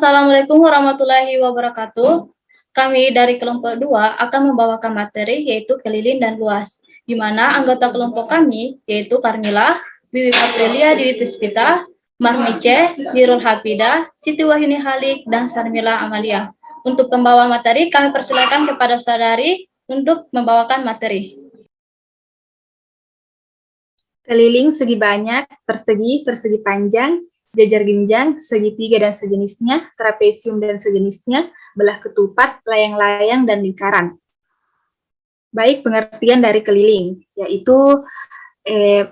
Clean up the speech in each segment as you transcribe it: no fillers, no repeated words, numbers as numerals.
Assalamualaikum warahmatullahi wabarakatuh. Kami dari kelompok 2 akan membawakan materi yaitu keliling dan luas, di mana anggota kelompok kami yaitu Karmila, Wiwi Aprilia Dewi Puspita, Marmice, Nirul Hafida, Siti Wahyuni Halik, dan Sarmila Amalia. Untuk pembawa materi, kami persilakan kepada saudari untuk membawakan materi. Keliling segi banyak, persegi, persegi panjang, jajar genjang, segitiga dan sejenisnya, trapesium dan sejenisnya, belah ketupat, layang-layang, dan lingkaran. Baik, pengertian dari keliling, yaitu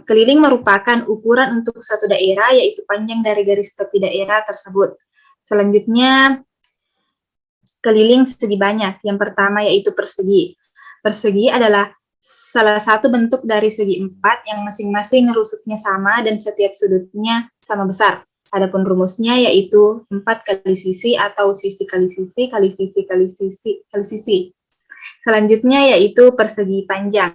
keliling merupakan ukuran untuk suatu daerah, yaitu panjang dari garis tepi daerah tersebut. Selanjutnya, keliling segi banyak. Yang pertama yaitu persegi. Persegi adalah salah satu bentuk dari segi empat yang masing-masing rusuknya sama dan setiap sudutnya sama besar. Adapun rumusnya yaitu 4 kali sisi atau sisi kali sisi kali sisi kali sisi kali sisi. Selanjutnya yaitu persegi panjang,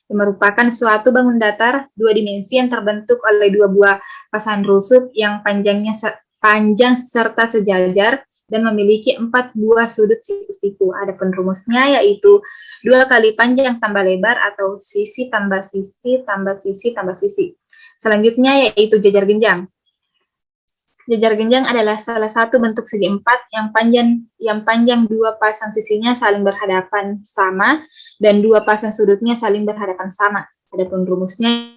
yang merupakan suatu bangun datar 2 dimensi yang terbentuk oleh 2 buah pasangan rusuk yang panjang serta sejajar dan memiliki 4 buah sudut siku-siku. Adapun rumusnya yaitu 2 kali panjang tambah lebar atau sisi tambah sisi tambah sisi tambah sisi. Selanjutnya yaitu jajar genjang. Jajar genjang adalah salah satu bentuk segi empat yang panjang 2 pasang sisinya saling berhadapan sama dan 2 pasang sudutnya saling berhadapan sama. Adapun rumusnya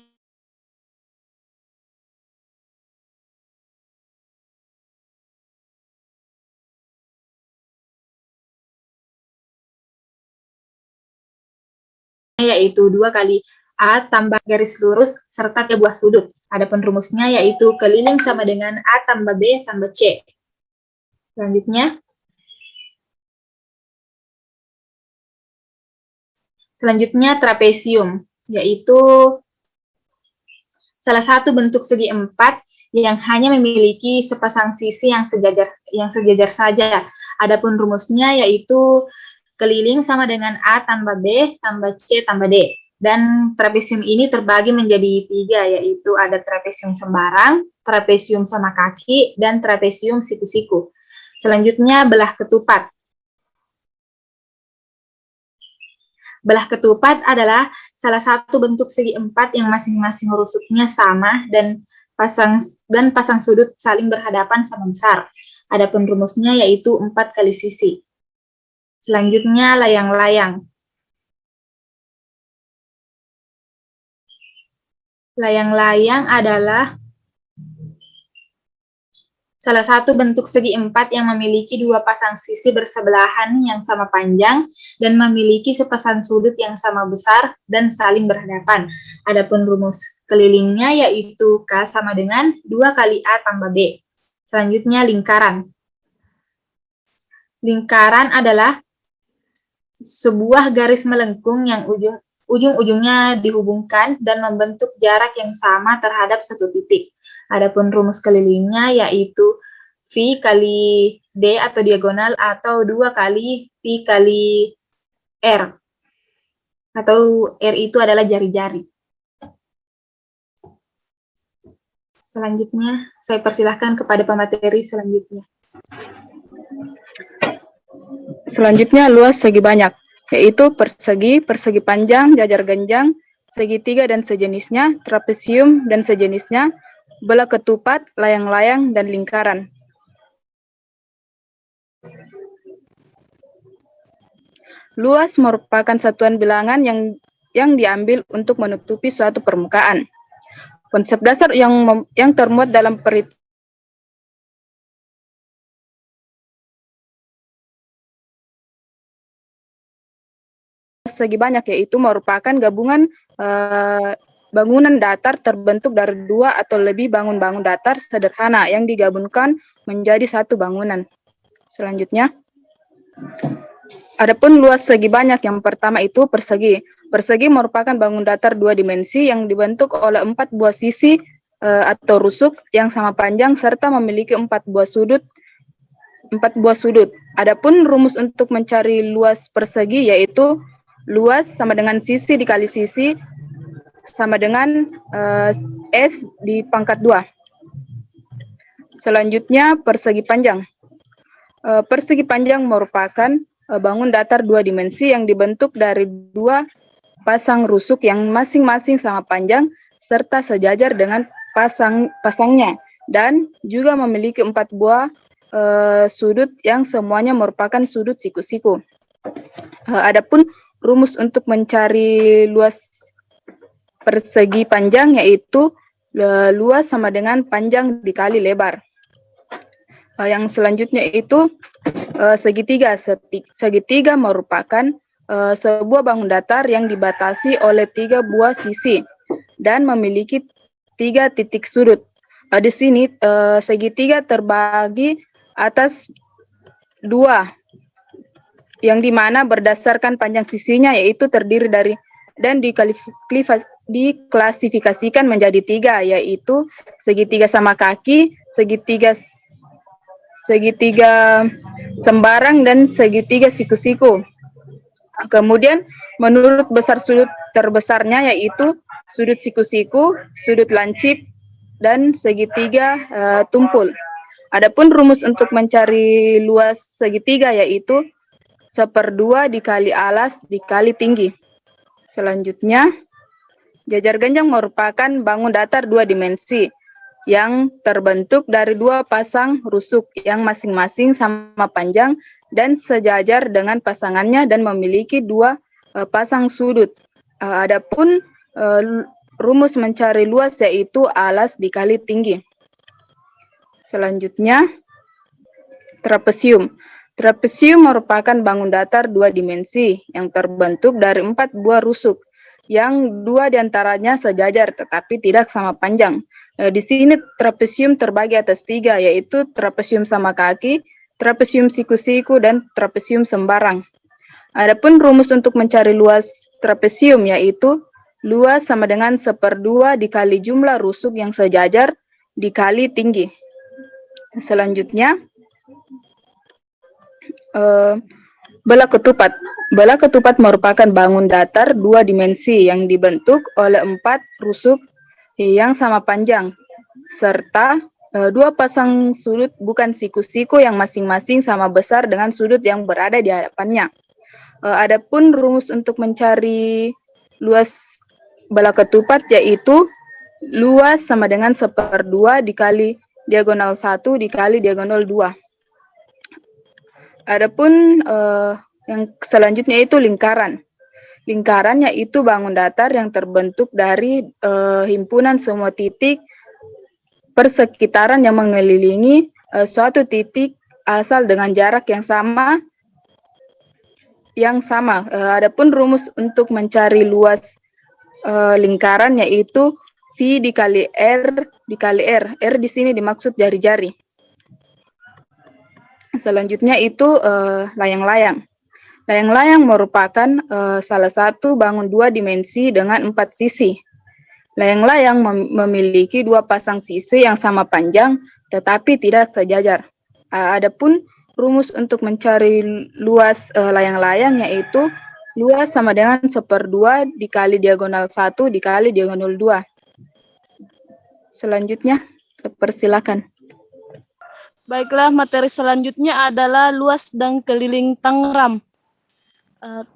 yaitu 2 kali A tambah garis lurus serta ke buah sudut. Adapun rumusnya yaitu keliling sama dengan A tambah B tambah C. Selanjutnya trapesium, yaitu salah satu bentuk segi empat yang hanya memiliki sepasang sisi yang sejajar saja. Adapun rumusnya yaitu keliling sama dengan A tambah B tambah C tambah D. Dan trapesium ini terbagi menjadi 3, yaitu ada trapesium sembarang, trapesium sama kaki, dan trapesium siku-siku. Selanjutnya belah ketupat. Belah ketupat adalah salah satu bentuk segi empat yang masing-masing rusuknya sama dan pasang sudut saling berhadapan sama besar. Adapun rumusnya yaitu 4 kali sisi. Selanjutnya layang-layang. Layang-layang adalah salah satu bentuk segi empat yang memiliki 2 pasang sisi bersebelahan yang sama panjang dan memiliki sepasang sudut yang sama besar dan saling berhadapan. Adapun rumus kelilingnya yaitu K sama dengan 2 kali A tambah B. Selanjutnya lingkaran. Lingkaran adalah sebuah garis melengkung yang ujung-ujungnya dihubungkan dan membentuk jarak yang sama terhadap satu titik. Adapun rumus kelilingnya yaitu V kali D atau diagonal atau 2 kali P kali R. Atau R itu adalah jari-jari. Selanjutnya, saya persilahkan kepada pemateri selanjutnya. Selanjutnya luas segi banyak, yaitu persegi, persegi panjang, jajar genjang, segitiga dan sejenisnya, trapesium dan sejenisnya, belah ketupat, layang-layang, dan lingkaran. Luas merupakan satuan bilangan yang diambil untuk menutupi suatu permukaan. Konsep dasar yang termuat dalam perhitungan segi banyak yaitu merupakan gabungan bangunan datar terbentuk dari 2 atau lebih bangun-bangun datar sederhana yang digabungkan menjadi satu bangunan. Selanjutnya, adapun luas segi banyak yang pertama itu persegi. Persegi merupakan bangun datar 2 dimensi yang dibentuk oleh 4 buah sisi atau rusuk yang sama panjang serta memiliki 4 buah sudut. Adapun rumus untuk mencari luas persegi yaitu luas sama dengan sisi dikali sisi sama dengan S di pangkat 2. Selanjutnya persegi panjang. Persegi panjang merupakan bangun datar dua dimensi yang dibentuk dari dua pasang rusuk yang masing-masing sama panjang serta sejajar dengan pasangnya, dan juga memiliki 4 buah sudut yang semuanya merupakan sudut siku-siku. Adapun rumus untuk mencari luas persegi panjang yaitu luas sama dengan panjang dikali lebar. Yang selanjutnya itu segitiga. Segitiga merupakan sebuah bangun datar yang dibatasi oleh 3 buah sisi dan memiliki 3 titik sudut. Di sini segitiga terbagi atas 2, yang dimana berdasarkan panjang sisinya yaitu terdiri dari dan diklasifikasikan menjadi 3, yaitu segitiga sama kaki, segitiga sembarang, dan segitiga siku-siku. Kemudian menurut besar sudut terbesarnya yaitu sudut siku-siku, sudut lancip, dan segitiga tumpul. Adapun rumus untuk mencari luas segitiga yaitu 1/2 dikali alas dikali tinggi. Selanjutnya, jajar genjang merupakan bangun datar 2 dimensi yang terbentuk dari 2 pasang rusuk yang masing-masing sama panjang dan sejajar dengan pasangannya dan memiliki 2 pasang sudut. Adapun rumus mencari luas yaitu alas dikali tinggi. Selanjutnya, trapesium. Trapesium merupakan bangun datar 2 dimensi yang terbentuk dari 4 buah rusuk yang 2 diantaranya sejajar tetapi tidak sama panjang. Di sini trapesium terbagi atas 3, yaitu trapesium sama kaki, trapesium siku-siku, dan trapesium sembarang. Adapun rumus untuk mencari luas trapesium yaitu luas sama dengan 1/2 dikali jumlah rusuk yang sejajar dikali tinggi. Selanjutnya, bola ketupat. Bola ketupat merupakan bangun datar 2 dimensi yang dibentuk oleh 4 rusuk yang sama panjang serta 2 pasang sudut bukan siku-siku yang masing-masing sama besar dengan sudut yang berada di hadapannya. Adapun rumus untuk mencari luas bola ketupat yaitu luas sama dengan 1/2 dikali diagonal 1 dikali diagonal 2. Adapun yang selanjutnya itu lingkaran. Lingkaran yaitu bangun datar yang terbentuk dari himpunan semua titik persekitaran yang mengelilingi suatu titik asal dengan jarak yang sama. Adapun rumus untuk mencari luas lingkaran yaitu V dikali R dikali R. R di sini dimaksud jari-jari. Selanjutnya itu layang-layang. Layang-layang merupakan salah satu bangun 2 dimensi dengan 4 sisi. Layang-layang memiliki 2 pasang sisi yang sama panjang tetapi tidak sejajar. Adapun rumus untuk mencari luas layang-layang yaitu luas sama dengan 1/2 dikali diagonal 1 dikali diagonal 2. Selanjutnya, persilakan. Baiklah, materi selanjutnya adalah luas dan keliling Tangram.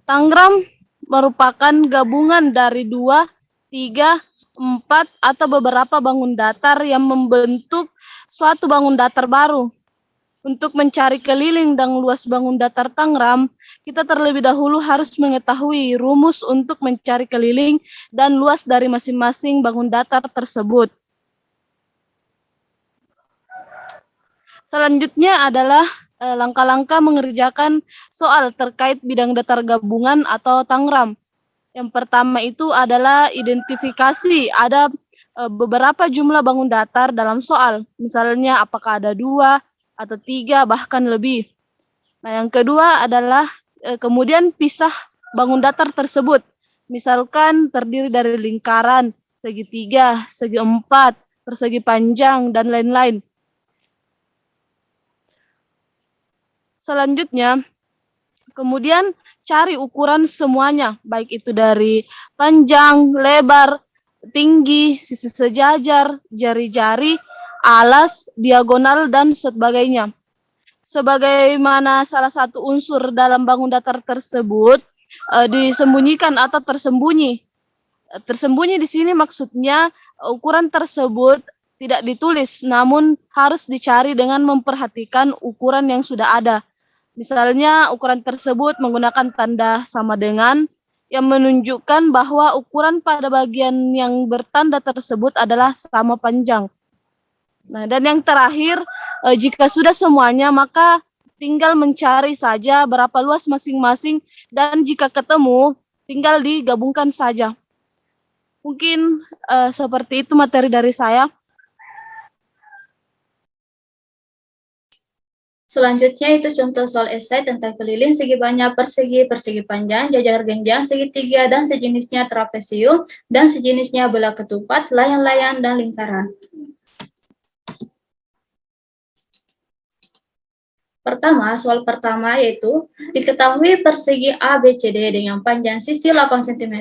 Tangram merupakan gabungan dari 2, 3, 4, atau beberapa bangun datar yang membentuk suatu bangun datar baru. Untuk mencari keliling dan luas bangun datar Tangram, kita terlebih dahulu harus mengetahui rumus untuk mencari keliling dan luas dari masing-masing bangun datar tersebut. Selanjutnya adalah langkah-langkah mengerjakan soal terkait bidang datar gabungan atau Tangram. Yang pertama itu adalah identifikasi ada beberapa jumlah bangun datar dalam soal. Misalnya apakah ada 2 atau 3 bahkan lebih. Nah, yang kedua adalah kemudian pisah bangun datar tersebut. Misalkan terdiri dari lingkaran, segitiga, segi 4, persegi panjang, dan lain-lain. Selanjutnya, kemudian cari ukuran semuanya, baik itu dari panjang, lebar, tinggi, sisi sejajar, jari-jari, alas, diagonal, dan sebagainya. sebagaimana salah satu unsur dalam bangun datar tersebut disembunyikan atau tersembunyi. Tersembunyi di sini maksudnya ukuran tersebut tidak ditulis, namun harus dicari dengan memperhatikan ukuran yang sudah ada. Misalnya ukuran tersebut menggunakan tanda sama dengan yang menunjukkan bahwa ukuran pada bagian yang bertanda tersebut adalah sama panjang. Nah, dan yang terakhir, jika sudah semuanya, maka tinggal mencari saja berapa luas masing-masing, dan jika ketemu, tinggal digabungkan saja. Mungkin seperti itu materi dari saya. Selanjutnya itu contoh soal esai tentang keliling segi banyak, persegi, persegi panjang, jajar genjang, segitiga, dan sejenisnya trapesium, dan sejenisnya belah ketupat, layang-layang, dan lingkaran. Pertama, soal pertama yaitu, diketahui persegi ABCD dengan panjang sisi 8 cm,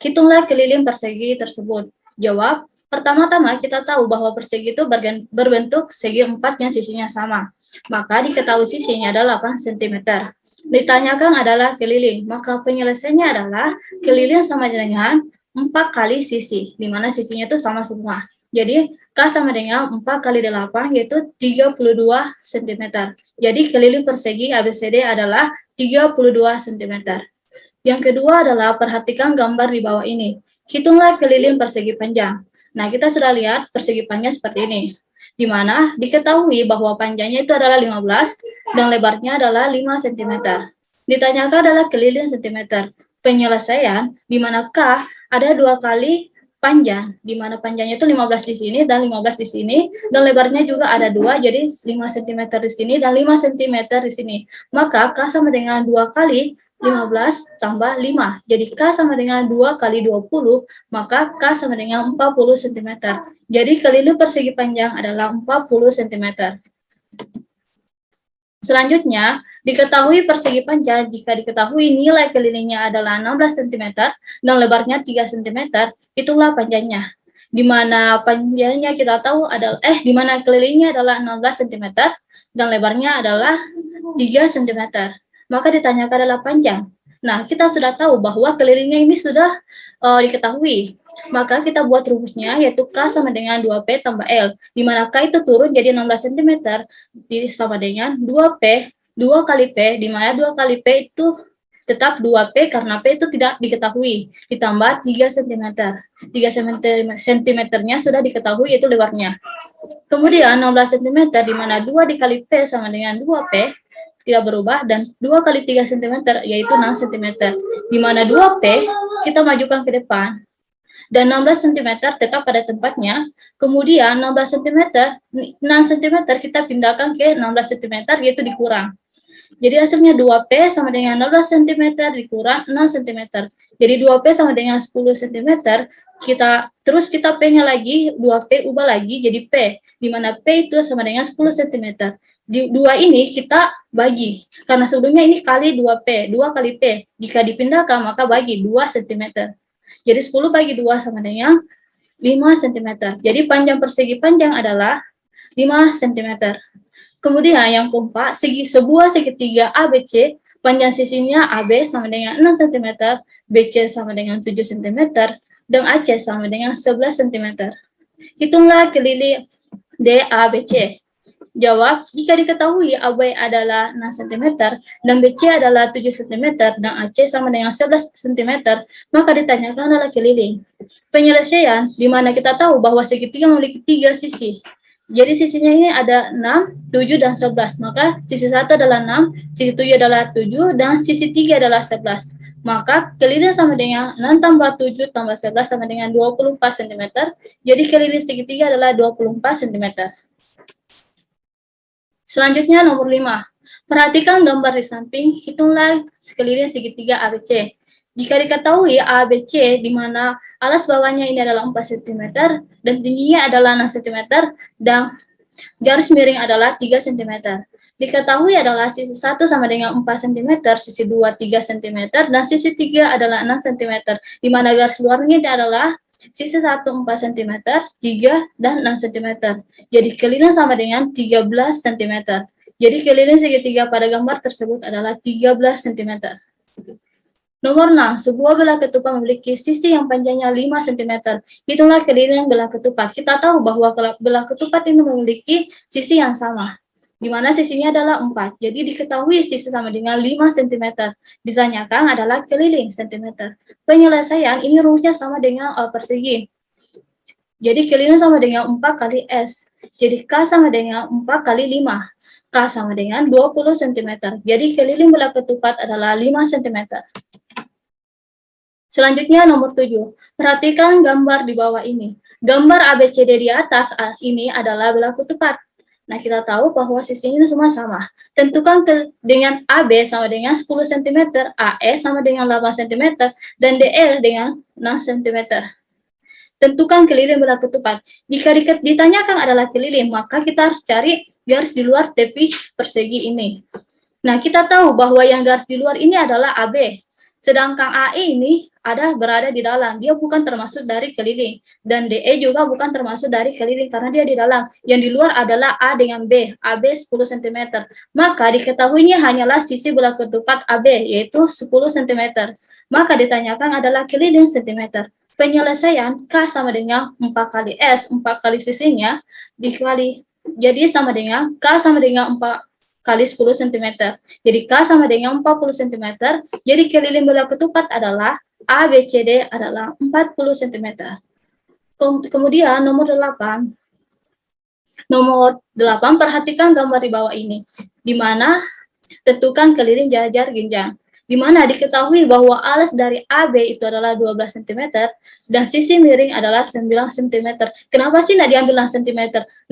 hitunglah keliling persegi tersebut. Jawab, pertama-tama kita tahu bahwa persegi itu berbentuk segi 4 yang sisinya sama. Maka diketahui sisinya adalah 8 cm. Ditanyakan adalah keliling, maka penyelesaiannya adalah keliling sama dengan 4 kali sisi, di mana sisinya itu sama semua. Jadi, K sama dengan 4 kali 8, yaitu 32 cm. Jadi, keliling persegi ABCD adalah 32 cm. Yang kedua adalah perhatikan gambar di bawah ini. Hitunglah keliling persegi panjang. Nah, kita sudah lihat persegi panjang seperti ini, di mana diketahui bahwa panjangnya itu adalah 15 dan lebarnya adalah 5 cm. Ditanyakan adalah keliling cm. Penyelesaian, di mana K ada 2 kali panjang, di mana panjangnya itu 15 di sini dan 15 di sini, dan lebarnya juga ada 2, jadi 5 cm di sini dan 5 cm di sini. Maka K sama dengan 2 kali 15 tambah 5. Jadi K sama dengan 2 kali 20, maka K sama dengan 40 cm. Jadi keliling persegi panjang adalah 40 cm. Selanjutnya, diketahui persegi panjang jika diketahui nilai kelilingnya adalah 16 cm dan lebarnya 3 cm, itulah panjangnya. Di mana panjangnya kita tahu adalah di mana kelilingnya adalah 16 cm dan lebarnya adalah 3 cm. Maka ditanyakan adalah panjang. Nah, kita sudah tahu bahwa kelilingnya ini sudah diketahui. Maka kita buat rumusnya, yaitu K sama dengan 2P tambah L, di mana K itu turun jadi 16 cm, sama dengan 2P, 2 kali P, di mana 2 kali P itu tetap 2P karena P itu tidak diketahui, ditambah 3 cm. 3 cm-nya sudah diketahui, itu lebarnya. Kemudian 16 cm, di mana 2 dikali P sama dengan 2P, tidak berubah, dan 2 kali 3 cm yaitu 6 cm, di mana 2P kita majukan ke depan dan 16 cm tetap pada tempatnya. Kemudian 16 cm, 6 cm kita pindahkan ke 16 cm, yaitu dikurang. Jadi hasilnya 2P sama dengan 16 cm dikurang 6 cm. Jadi 2P sama dengan 10 cm, kita P-nya lagi, 2P ubah lagi jadi P, di mana P itu sama dengan 10 cm. Di 2 ini kita bagi, karena sebelumnya ini kali 2P, 2 kali P, jika dipindahkan maka bagi 2 cm. Jadi 10 bagi 2 sama dengan 5 cm. Jadi panjang persegi panjang adalah 5 cm. Kemudian yang keempat, sebuah segitiga ABC, panjang sisinya AB sama dengan 6 cm, BC sama dengan 7 cm, dan AC sama dengan 11 cm. Hitunglah keliling DABC. Jawab, jika diketahui AB adalah 6 cm dan BC adalah 7 cm dan AC sama dengan 11 cm, maka ditanyakan adalah keliling. Penyelesaian, di mana kita tahu bahwa segitiga memiliki 3 sisi. Jadi sisinya ini ada 6, 7, dan 11. Maka sisi 1 adalah 6, sisi 7 adalah 7, dan sisi 3 adalah 11. Maka keliling sama dengan 6 tambah 7 tambah 11 sama dengan 24 cm. Jadi keliling segitiga adalah 24 cm. Selanjutnya nomor 5. Perhatikan gambar di samping, hitunglah sekeliling segitiga ABC. Jika diketahui ABC di mana alas bawahnya ini adalah 4 cm dan tingginya adalah 6 cm dan garis miring adalah 3 cm. Diketahui adalah sisi 1 sama dengan 4 cm, sisi 2 3 cm, dan sisi 3 adalah 6 cm, di mana garis luarnya adalah sisi 1 4 cm, 3 dan 6 cm. Jadi keliling sama dengan 13 cm. Jadi keliling segitiga pada gambar tersebut adalah 13 cm. Nomor 6, sebuah belah ketupat memiliki sisi yang panjangnya 5 cm. Hitunglah keliling belah ketupat. Kita tahu bahwa belah ketupat ini memiliki sisi yang sama, di mana sisinya adalah 4. Jadi diketahui sisi sama dengan 5 cm. Ditanyakan adalah keliling cm. Penyelesaian ini rumusnya sama dengan persegi. Jadi keliling sama dengan 4 kali S. Jadi K sama dengan 4 kali 5. K sama dengan 20 cm. Jadi keliling belah ketupat adalah 5 cm. Selanjutnya nomor 7. Perhatikan gambar di bawah ini. Gambar ABCD di atas ini adalah belah ketupat. Nah, kita tahu bahwa sisinya semua sama. Tentukan dengan AB sama dengan 10 cm, AE sama dengan 8 cm, dan DL dengan 6 cm. Tentukan keliling belah ketupat. Jika ditanyakan adalah keliling, maka kita harus cari garis di luar tepi persegi ini. Nah, kita tahu bahwa yang garis di luar ini adalah AB. Sedangkan AE ini berada di dalam, dia bukan termasuk dari keliling. Dan DE juga bukan termasuk dari keliling karena dia di dalam. Yang di luar adalah A dengan B, AB 10 cm. Maka diketahuinya hanyalah sisi belah ketupat AB, yaitu 10 cm. Maka ditanyakan adalah keliling cm. Penyelesaian K sama dengan 4 kali S, 4 kali sisinya, dikali, jadi sama dengan K sama dengan 4 kali 10 cm. Jadi K sama dengan 40 cm. Jadi keliling belah ketupat adalah ABCD adalah 40 cm. Kemudian nomor 8. Nomor 8, perhatikan gambar di bawah ini. Di mana tentukan keliling jajar genjang. Di mana diketahui bahwa alas dari AB itu adalah 12 cm dan sisi miring adalah 9 cm. Kenapa sih tidak diambil 6 cm?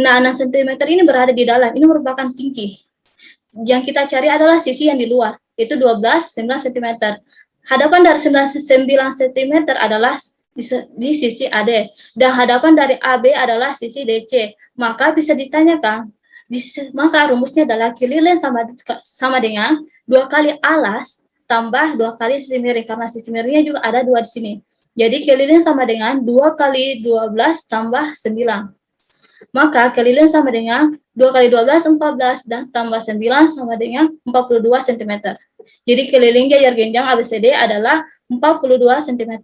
Nah, 6 cm ini berada di dalam. Ini merupakan tinggi. Yang kita cari adalah sisi yang di luar, itu 12, 9 cm. Hadapan dari 9 cm adalah di sisi AD, dan hadapan dari AB adalah sisi DC. Maka bisa ditanyakan, maka rumusnya adalah keliling sama dengan 2 kali alas tambah 2 kali sisi miring, karena sisi miringnya juga ada 2 di sini. Jadi keliling sama dengan 2 kali 12 tambah 9. Maka keliling sama dengan 2 kali 12, 14, dan tambah 9 sama dengan 42 cm. Jadi keliling jajar genjang ABCD adalah 42 cm.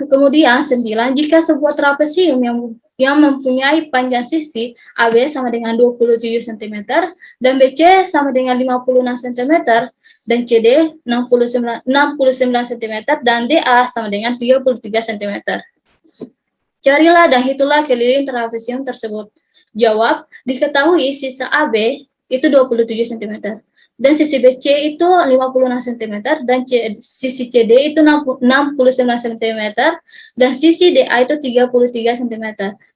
Kemudian 9, jika sebuah trapesium yang mempunyai panjang sisi AB sama dengan 27 cm, dan BC sama dengan 56 cm, dan CD 69 cm, dan DA sama dengan 33 cm. Carilah dan hitunglah keliling trapesium tersebut. Jawab, diketahui sisi AB itu 27 cm, dan sisi BC itu 56 cm, dan sisi CD itu 69 cm, dan sisi DA itu 33 cm.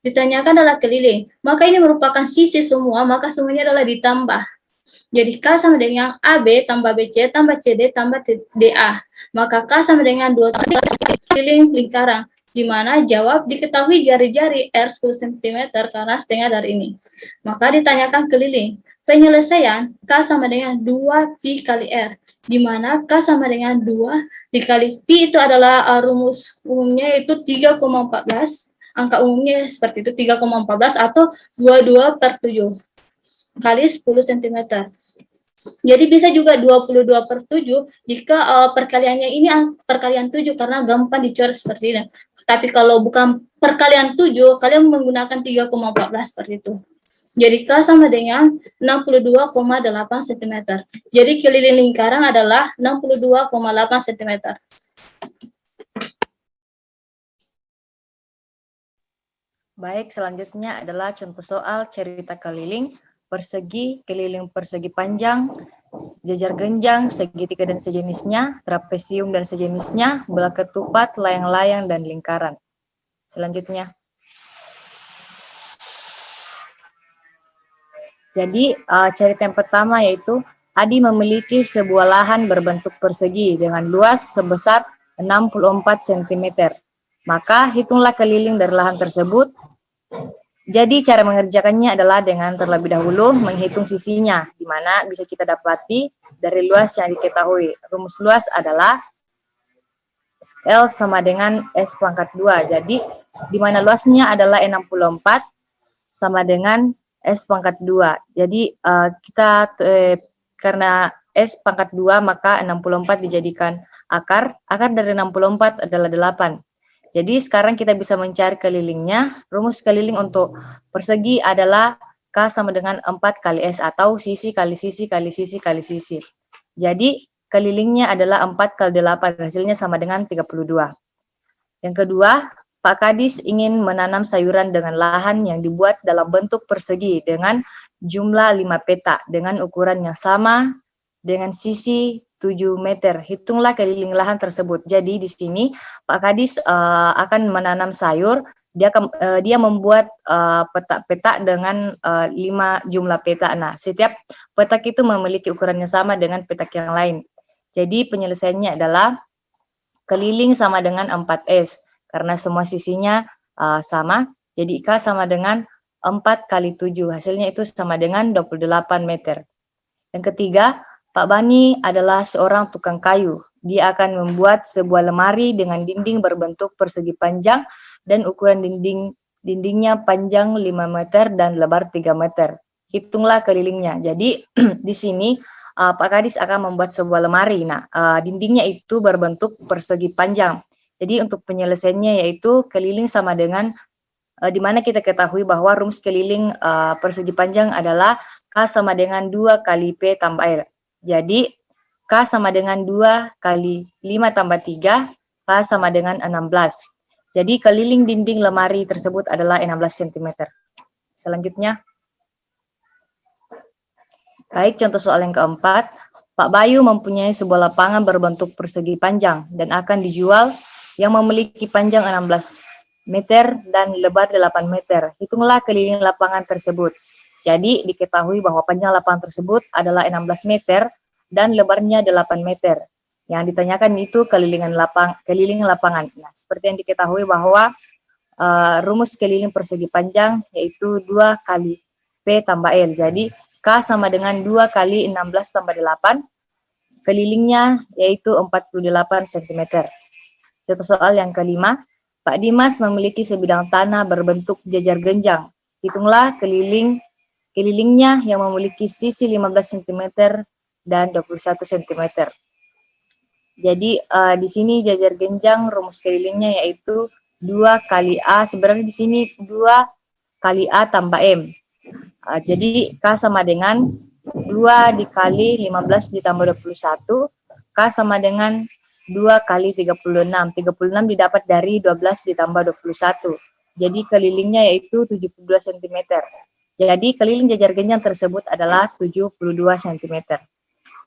Ditanyakan adalah keliling, maka ini merupakan sisi semua, maka semuanya adalah ditambah. Jadi K sama dengan AB tambah BC tambah CD tambah DA. Maka K sama dengan 2 keliling lingkaran, di mana jawab diketahui jari-jari R 10 cm karena setengah dari ini. Maka ditanyakan keliling. Penyelesaian K sama dengan 2 Pi kali R, di mana K sama dengan 2 dikali Pi itu adalah rumus umumnya itu 3,14. Angka umumnya seperti itu 3,14 atau 22/7 kali 10 cm. Jadi bisa juga 22/7 jika perkaliannya ini perkalian 7 karena gampang dicoret seperti ini. Tapi kalau bukan perkalian 7, kalian menggunakan 3,14 seperti itu. Jadi K sama dengan 62,8 cm. Jadi keliling lingkaran adalah 62,8 cm. Baik, selanjutnya adalah contoh soal cerita keliling, persegi, keliling persegi panjang, jajar genjang, segitiga dan sejenisnya, trapesium dan sejenisnya, belah ketupat, layang-layang, dan lingkaran. Selanjutnya. Jadi, cerita yang pertama yaitu, Adi memiliki sebuah lahan berbentuk persegi dengan luas sebesar 64 cm. Maka, hitunglah keliling dari lahan tersebut. Jadi cara mengerjakannya adalah dengan terlebih dahulu menghitung sisinya, di mana bisa kita dapati dari luas yang diketahui. Rumus luas adalah L sama dengan S pangkat 2. Jadi di mana luasnya adalah 64 sama dengan S pangkat 2. Jadi karena S pangkat 2 maka 64 dijadikan akar. Akar dari 64 adalah 8. Jadi sekarang kita bisa mencari kelilingnya. Rumus keliling untuk persegi adalah K sama dengan 4 kali S atau sisi kali sisi kali sisi kali sisi. Jadi kelilingnya adalah 4 kali 8, hasilnya sama dengan 32. Yang kedua, Pak Kadis ingin menanam sayuran dengan lahan yang dibuat dalam bentuk persegi dengan jumlah 5 petak dengan ukuran yang sama dengan sisi 7 meter. Hitunglah keliling lahan tersebut. Jadi di sini Pak Kadis akan menanam sayur. Dia membuat petak-petak dengan 5 jumlah petak. Nah, setiap petak itu memiliki ukuran yang sama dengan petak yang lain. Jadi penyelesaiannya adalah keliling sama dengan 4S. Karena semua sisinya sama. Jadi K sama dengan 4 kali 7. Hasilnya itu sama dengan 28 meter. Yang ketiga, Pak Bani adalah seorang tukang kayu. Dia akan membuat sebuah lemari dengan dinding berbentuk persegi panjang dan ukuran dindingnya panjang 5 meter dan lebar 3 meter. Hitunglah kelilingnya. Jadi di sini Pak Kadis akan membuat sebuah lemari. Nah, dindingnya itu berbentuk persegi panjang. Jadi untuk penyelesaiannya yaitu keliling sama dengan di mana kita ketahui bahwa rumus keliling persegi panjang adalah K sama dengan 2 kali P tambah L. Jadi, K sama dengan 2 kali 5 tambah 3, K sama dengan 16. Jadi, keliling dinding lemari tersebut adalah 16 cm. Selanjutnya. Baik, contoh soal yang keempat. Pak Bayu mempunyai sebuah lapangan berbentuk persegi panjang dan akan dijual yang memiliki panjang 16 meter dan lebar 8 meter. Hitunglah keliling lapangan tersebut. Jadi diketahui bahwa panjang lapangan tersebut adalah 16 meter dan lebarnya 8 meter. Yang ditanyakan itu keliling lapangan. Nah, seperti yang diketahui bahwa rumus keliling persegi panjang yaitu 2 kali P tambah L. Jadi K sama dengan 2 kali 16 tambah 8. Kelilingnya yaitu 48 cm. Contoh soal yang kelima, Pak Dimas memiliki sebidang tanah berbentuk jajar genjang. Hitunglah kelilingnya yang memiliki sisi 15 cm dan 21 cm. Jadi di sini jajar genjang rumus kelilingnya yaitu 2 kali A. Sebenarnya di sini 2 kali A tambah M. Jadi K sama dengan 2 dikali 15 ditambah 21. K sama dengan 2 kali 36. 36 didapat dari 12 ditambah 21. Jadi kelilingnya yaitu 72 cm. Jadi keliling jajar genjang tersebut adalah 72 cm.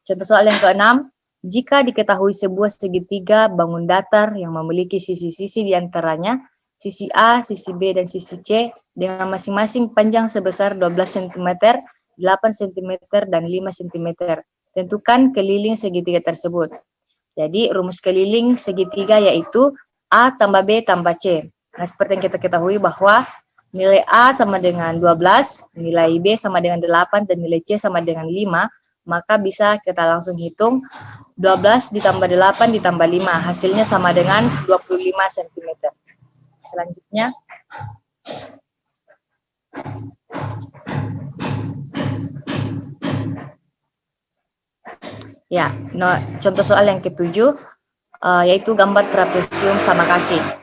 Contoh soal yang keenam, jika diketahui sebuah segitiga bangun datar yang memiliki sisi-sisi diantaranya, sisi A, sisi B, dan sisi C dengan masing-masing panjang sebesar 12 cm, 8 cm, dan 5 cm. Tentukan keliling segitiga tersebut. Jadi rumus keliling segitiga yaitu A tambah B tambah C. Nah, seperti yang kita ketahui bahwa nilai A sama dengan 12, nilai B sama dengan 8, dan nilai C sama dengan 5, maka bisa kita langsung hitung 12 ditambah 8 ditambah 5, hasilnya sama dengan 25 cm. Selanjutnya. Ya, contoh soal yang ketujuh, yaitu gambar trapesium sama kaki.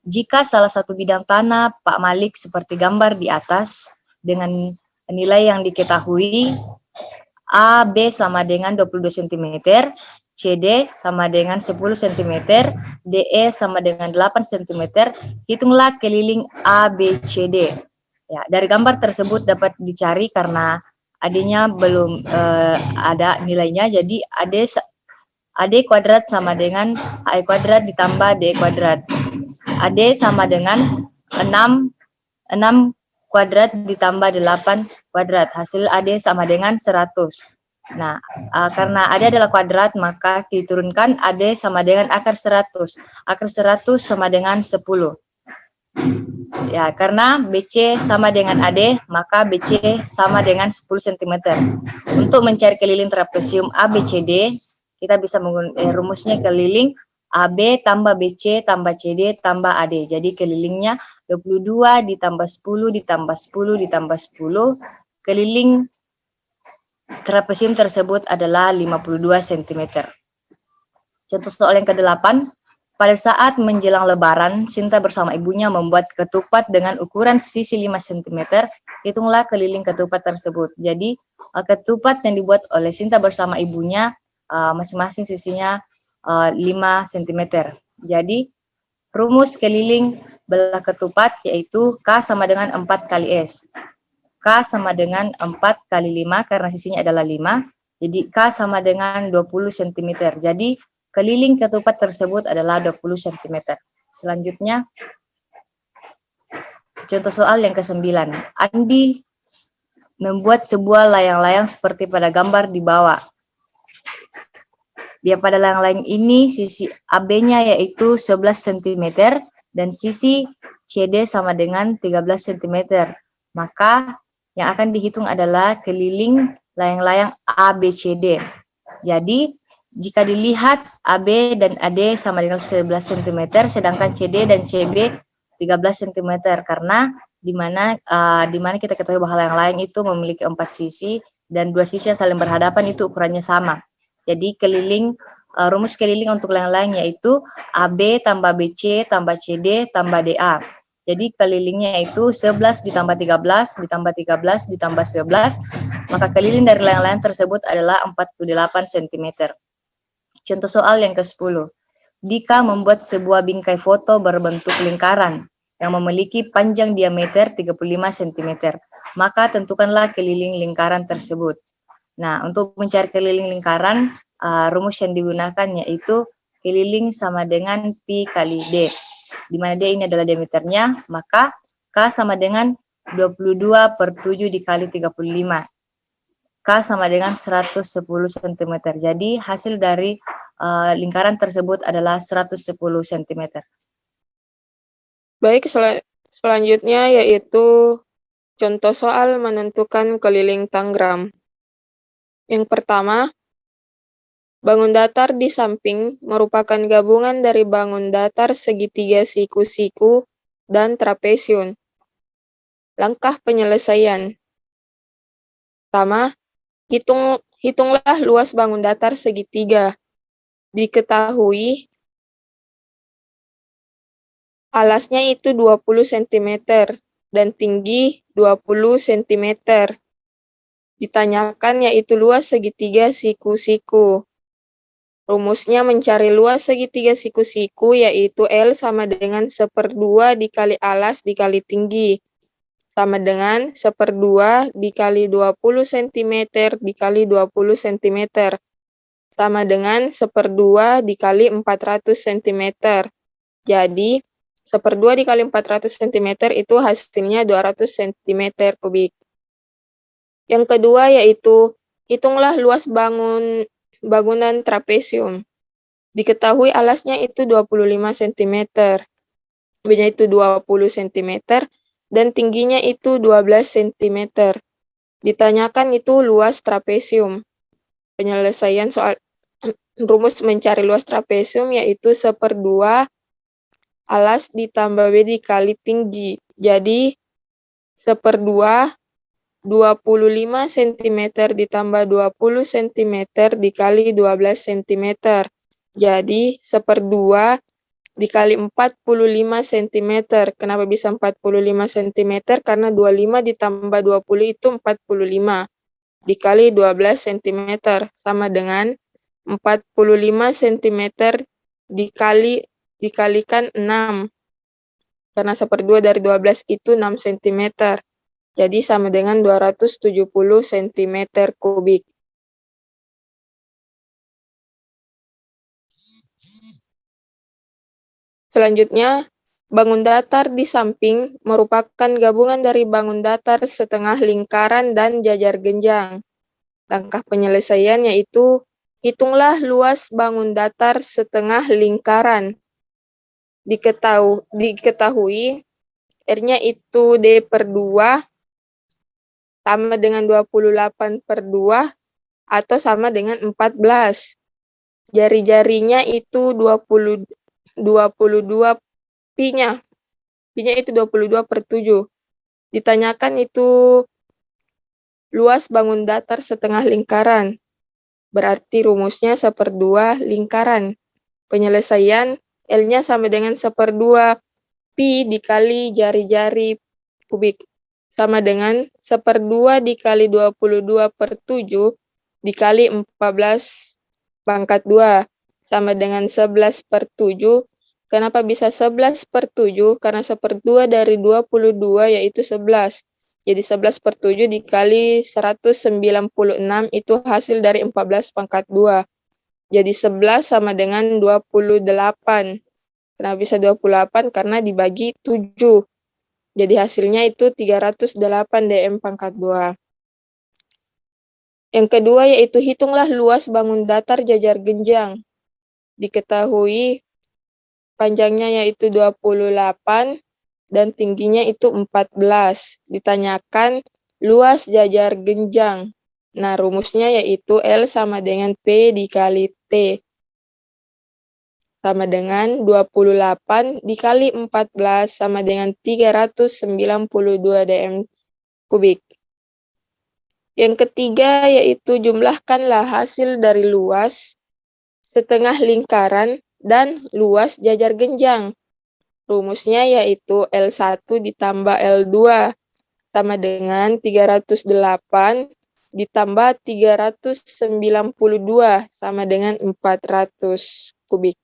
Jika salah satu bidang tanah Pak Malik seperti gambar di atas, dengan nilai yang diketahui, A, B sama dengan 22 cm, CD sama dengan 10 cm, DE sama dengan 8 cm, hitunglah keliling A, B, CD. Ya, dari gambar tersebut dapat dicari karena AD-nya belum ada nilainya, jadi AD kuadrat sama dengan AE kuadrat ditambah DE kuadrat. AD sama dengan 6 kuadrat ditambah 8 kuadrat. Hasil AD sama dengan 100. Nah, karena AD adalah kuadrat, maka diturunkan AD sama dengan akar 100. Akar 100 sama dengan 10. Ya, karena BC sama dengan AD, maka BC sama dengan 10 cm. Untuk mencari keliling trapesium ABCD, kita bisa menggunakan rumusnya keliling AB tambah BC tambah CD tambah AD. Jadi kelilingnya 22 ditambah 10 ditambah 10 ditambah 10. Keliling trapesium tersebut adalah 52 cm. Contoh soal yang ke-8. Pada saat menjelang lebaran, Sinta bersama ibunya membuat ketupat dengan ukuran sisi 5 cm. Hitunglah keliling ketupat tersebut. Jadi ketupat yang dibuat oleh Sinta bersama ibunya masing-masing sisinya 5 cm. Jadi rumus keliling belah ketupat yaitu K sama dengan 4 kali S. K sama dengan 4 kali 5 karena sisinya adalah 5. Jadi K sama dengan 20 cm. Jadi keliling ketupat tersebut adalah 20 cm. Selanjutnya, contoh soal yang ke-9. Andi membuat sebuah layang-layang seperti pada gambar di bawah. Pada layang-layang ini sisi AB-nya yaitu 11 cm dan sisi CD sama dengan 13 cm. Maka yang akan dihitung adalah keliling layang-layang ABCD. Jadi jika dilihat AB dan AD sama dengan 11 cm, sedangkan CD dan CB 13 cm karena di mana kita ketahui bahwa layang-layang itu memiliki 4 sisi dan 2 sisi yang saling berhadapan itu ukurannya sama. Jadi rumus keliling untuk layang-layang yaitu AB tambah BC tambah CD tambah DA. Jadi kelilingnya itu 11 ditambah 13 ditambah 13 ditambah 11, maka keliling dari layang-layang tersebut adalah 48 cm. Contoh soal yang ke-10. Dika membuat sebuah bingkai foto berbentuk lingkaran yang memiliki panjang diameter 35 cm. Maka tentukanlah keliling lingkaran tersebut. Nah, untuk mencari keliling lingkaran, rumus yang digunakan yaitu keliling sama dengan Pi kali D. Di mana D ini adalah diameternya, maka K sama dengan 22 per 7 dikali 35. K sama dengan 110 cm. Jadi hasil dari lingkaran tersebut adalah 110 cm. Baik, selanjutnya yaitu contoh soal menentukan keliling Tangram. Yang pertama, bangun datar di samping merupakan gabungan dari bangun datar segitiga siku-siku dan trapesium. Langkah penyelesaian. Pertama, hitunglah luas bangun datar segitiga. Diketahui alasnya itu 20 cm dan tinggi 20 cm. Ditanyakan yaitu luas segitiga siku-siku. Rumusnya mencari luas segitiga siku-siku yaitu L sama dengan 1/2 dikali alas dikali tinggi. Sama dengan 1/2 dikali 20 cm dikali 20 cm. Sama dengan 1/2 dikali 400 cm. Jadi 1/2 dikali 400 cm itu hasilnya 200 cm kubik. Yang kedua yaitu hitunglah luas bangunan trapesium. Diketahui alasnya itu 25 cm, B-nya itu 20 cm, dan tingginya itu 12 cm. Ditanyakan itu luas trapesium. Penyelesaian soal rumus mencari luas trapesium yaitu 1/2 alas ditambah B dikali tinggi. Jadi 1/2 25 cm ditambah 20 cm dikali 12 cm. Jadi 1/2 dikali 45 cm. Kenapa bisa 45 cm? Karena 25 ditambah 20 itu 45. Dikali 12 cm sama dengan 45 cm dikalikan 6. Karena 1/2 dari 12 itu 6 cm. Jadi sama dengan 270 cm kubik. Selanjutnya, bangun datar di samping merupakan gabungan dari bangun datar setengah lingkaran dan jajar genjang. Langkah penyelesaian yaitu hitunglah luas bangun datar setengah lingkaran. Diketahui R-nya itu D/2 sama dengan 28/2 atau sama dengan 14. Jari-jarinya itu 22 pi-nya. Pi-nya itu 22/7. Ditanyakan itu luas bangun datar setengah lingkaran. Berarti rumusnya 1/2 lingkaran. Penyelesaian L-nya sama dengan 1/2 pi dikali jari-jari kubik. Sama dengan 1/2 dikali 22/7 dikali 14/2. Sama dengan 11/7. Kenapa bisa 11/7? Karena 1/2 dari 22 yaitu 11. Jadi 11/7 dikali 196 itu hasil dari 14/2. Jadi 11 sama dengan 28. Kenapa bisa 28? Karena dibagi 7. Jadi hasilnya itu 308 dm/2. Yang kedua yaitu hitunglah luas bangun datar jajar genjang. Diketahui panjangnya yaitu 28 dan tingginya itu 14. Ditanyakan luas jajar genjang. Nah, rumusnya yaitu L sama dengan P dikali T. Sama dengan 28 dikali 14 sama dengan 392 dm kubik. Yang ketiga yaitu jumlahkanlah hasil dari luas setengah lingkaran dan luas jajar genjang. Rumusnya yaitu L1 ditambah L2 sama dengan 308 ditambah 392 sama dengan 400 kubik.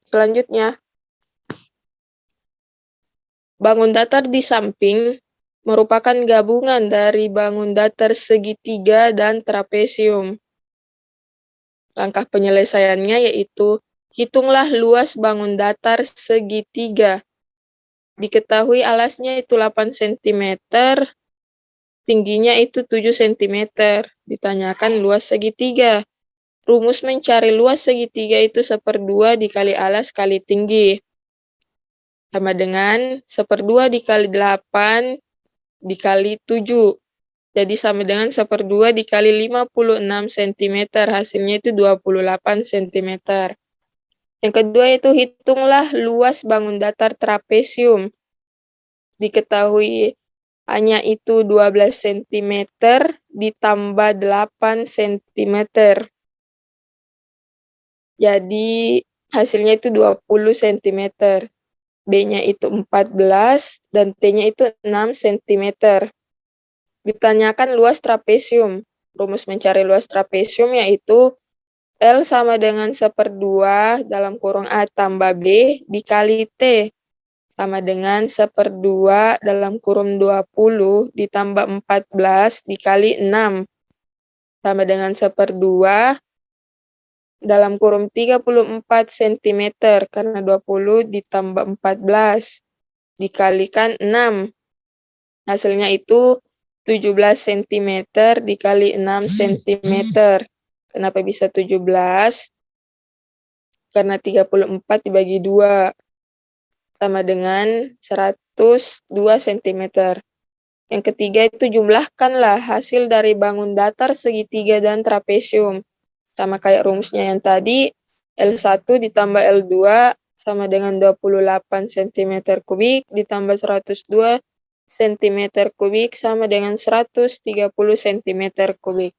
Selanjutnya, bangun datar di samping merupakan gabungan dari bangun datar segitiga dan trapesium. Langkah penyelesaiannya yaitu hitunglah luas bangun datar segitiga. Diketahui alasnya itu 8 cm, tingginya itu 7 cm. Ditanyakan luas segitiga. Rumus mencari luas segitiga itu 1/2 dikali alas kali tinggi. Sama dengan 1/2 dikali 8 dikali 7. Jadi sama dengan 1/2 dikali 56 cm. Hasilnya itu 28 cm. Yang kedua itu hitunglah luas bangun datar trapesium. Diketahui hanya itu 12 cm ditambah 8 cm. Jadi hasilnya itu 20 cm. B-nya itu 14 dan T-nya itu 6 cm. Ditanyakan luas trapesium. Rumus mencari luas trapesium yaitu L sama dengan 1/2 dalam kurung A tambah B dikali T. Sama dengan 1/2 dalam kurung 20 ditambah 14 dikali 6. Sama dengan 1/2 dalam kurung 34 cm. Karena 20 ditambah 14 dikalikan 6. Hasilnya itu 17 cm dikali 6 cm. Kenapa bisa 17? Karena 34 dibagi 2. Sama dengan 102 cm. Yang ketiga itu jumlahkanlah hasil dari bangun datar segitiga dan trapesium. Sama kayak rumusnya yang tadi, L1 ditambah L2 sama dengan 28 cm kubik ditambah 102 cm kubik sama dengan 130 cm kubik.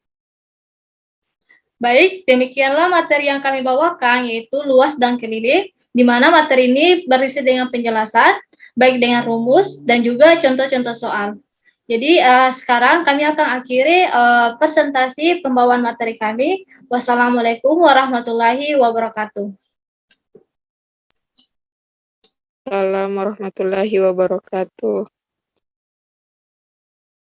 Baik, demikianlah materi yang kami bawakan, yaitu luas dan keliling, di mana materi ini berisi dengan penjelasan, baik dengan rumus dan juga contoh-contoh soal. Jadi sekarang kami akan akhiri presentasi pembawaan materi kami. Wassalamualaikum warahmatullahi wabarakatuh. Assalamualaikum warahmatullahi wabarakatuh.